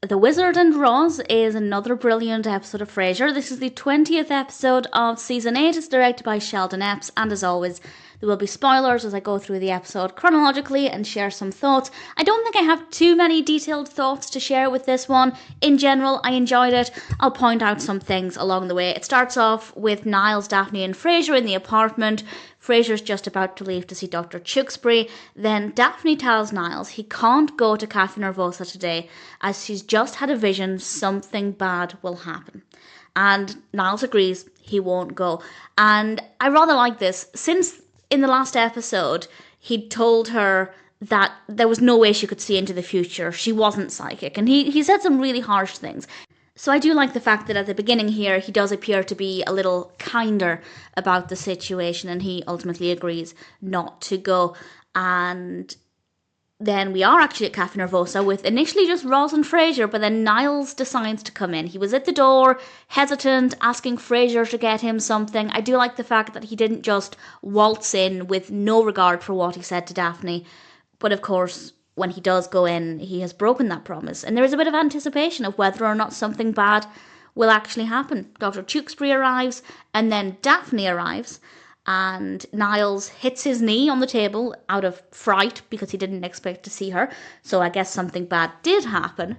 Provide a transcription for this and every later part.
The Wizard and Roz is another brilliant episode of Frasier. This is the 20th episode of Season 8. It's directed by Sheldon Epps, and as always, there will be spoilers as I go through the episode chronologically and share some thoughts. I don't think I have too many detailed thoughts to share with this one. In general, I enjoyed it. I'll point out some things along the way. It starts off with Niles, Daphne and Frasier in the apartment. Frasier's just about to leave to see Dr. Tewksbury. Then Daphne tells Niles he can't go to Cafe Nervosa today as she's just had a vision something bad will happen. And Niles agrees he won't go. And I rather like this. Since in the last episode he'd told her that there was no way she could see into the future. She wasn't psychic. And he said some really harsh things. So I do like the fact that at the beginning here, he does appear to be a little kinder about the situation, and he ultimately agrees not to go. And then we are actually at Cafe Nervosa with initially just Roz and Frasier, but then Niles decides to come in. He was at the door, hesitant, asking Frasier to get him something. I do like the fact that he didn't just waltz in with no regard for what he said to Daphne. But of course, when he does go in, he has broken that promise. And there is a bit of anticipation of whether or not something bad will actually happen. Dr. Tewksbury arrives, and then Daphne arrives, and Niles hits his knee on the table out of fright because he didn't expect to see her. So I guess something bad did happen.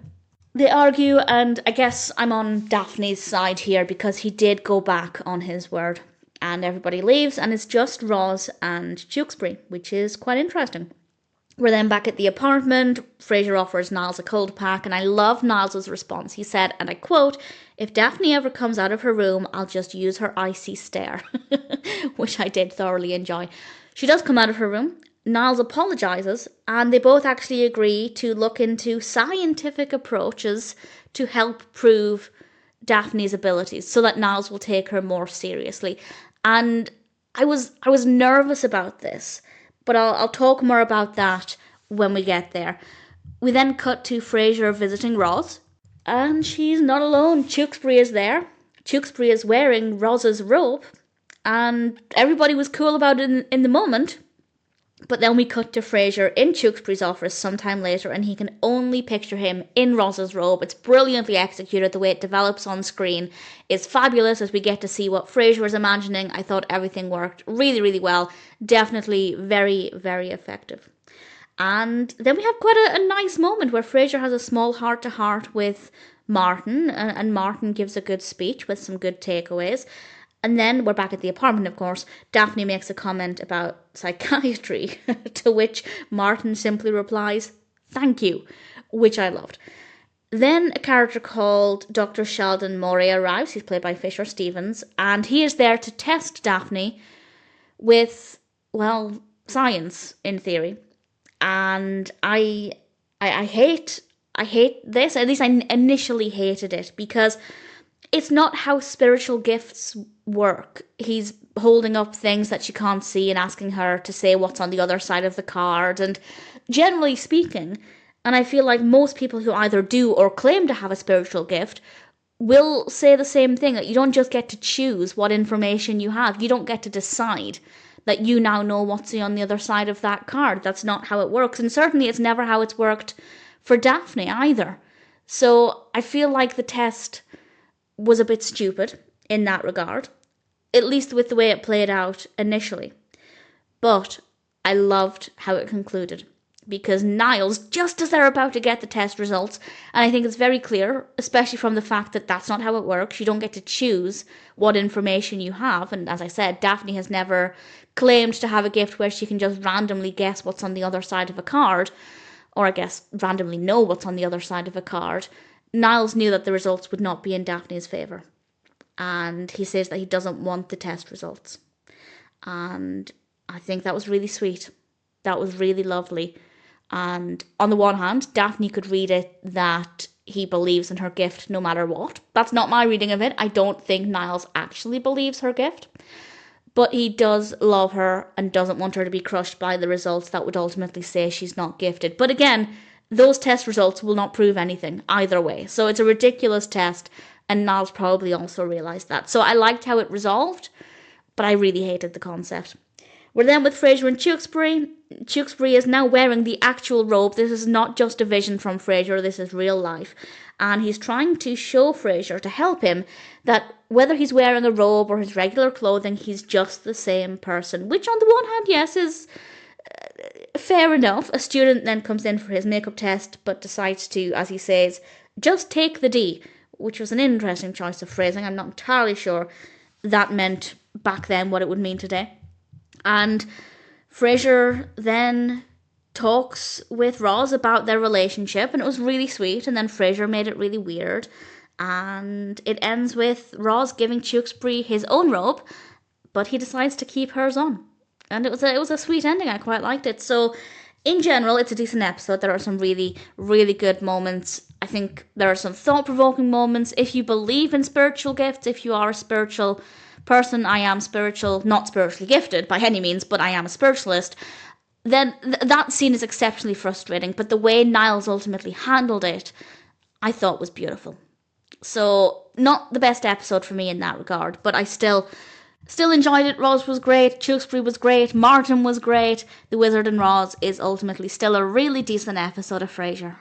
They argue, and I guess I'm on Daphne's side here because he did go back on his word. And everybody leaves, and it's just Roz and Tewksbury, which is quite interesting. We're then back at the apartment. Frasier offers Niles a cold pack, and I love Niles' response. He said, and I quote, "If Daphne ever comes out of her room, I'll just use her icy stare," which I did thoroughly enjoy. She does come out of her room. Niles apologises, and they both actually agree to look into scientific approaches to help prove Daphne's abilities so that Niles will take her more seriously. And I was nervous about this. But I'll talk more about that when we get there. We then cut to Frasier visiting Roz. And she's not alone. Tewksbury is there. Tewksbury is wearing Roz's robe. And everybody was cool about it in the moment. But then we cut to Frasier in Tewksbury's office sometime later, and he can only picture him in Roz's robe. It's brilliantly executed. The way it develops on screen is fabulous as we get to see what Frasier was imagining. I thought everything worked really, really well. Definitely very, very effective. And then we have quite a nice moment where Frasier has a small heart-to-heart with Martin, and Martin gives a good speech with some good takeaways. And then we're back at the apartment, of course. Daphne makes a comment about psychiatry, to which Martin simply replies, "Thank you," which I loved. Then a character called Dr. Sheldon Morey arrives. He's played by Fisher Stevens, and he is there to test Daphne with, well, science, in theory. And I hate this. At least I initially hated it, because it's not how spiritual gifts work. He's holding up things that she can't see and asking her to say what's on the other side of the card. And generally speaking, and I feel like most people who either do or claim to have a spiritual gift will say the same thing, that you don't just get to choose what information you have. You don't get to decide that you now know what's on the other side of that card. That's not how it works. And certainly it's never how it's worked for Daphne either. So I feel like the test was a bit stupid in that regard, at least with the way it played out initially. But I loved how it concluded, because Niles, just as they're about to get the test results, and I think it's very clear, especially from the fact that that's not how it works, you don't get to choose what information you have, and as I said, Daphne has never claimed to have a gift where she can just randomly guess what's on the other side of a card, or I guess randomly know what's on the other side of a card. Niles knew that the results would not be in Daphne's favour, and he says that he doesn't want the test results. And I think that was really sweet. That was really lovely. And on the one hand, Daphne could read it that he believes in her gift no matter what. That's not my reading of it. I don't think Niles actually believes her gift. But he does love her and doesn't want her to be crushed by the results that would ultimately say she's not gifted. But again, those test results will not prove anything either way. So it's a ridiculous test, and Niles probably also realised that. So I liked how it resolved, but I really hated the concept. We're then with Frasier and Tewksbury. Tewksbury is now wearing the actual robe. This is not just a vision from Frasier, this is real life. And he's trying to show Frasier, to help him, that whether he's wearing a robe or his regular clothing, he's just the same person. Which on the one hand, yes, is fair enough. A student then comes in for his makeup test, but decides to, as he says, just take the D, which was an interesting choice of phrasing. I'm not entirely sure that meant back then what it would mean today. And Frasier then talks with Roz about their relationship, and it was really sweet, and then Frasier made it really weird. And it ends with Roz giving Tewksbury his own robe, but he decides to keep hers on. And it was a sweet ending. I quite liked it. So in general, it's a decent episode. There are some really, really good moments. I think there are some thought-provoking moments. If you believe in spiritual gifts, if you are a spiritual person, I am spiritual, not spiritually gifted by any means, but I am a spiritualist, then that scene is exceptionally frustrating. But the way Niles ultimately handled it, I thought was beautiful. So not the best episode for me in that regard, but I still enjoyed it. Roz was great, Tewksbury was great, Martin was great. The Wizard and Roz is ultimately still a really decent episode of Frasier.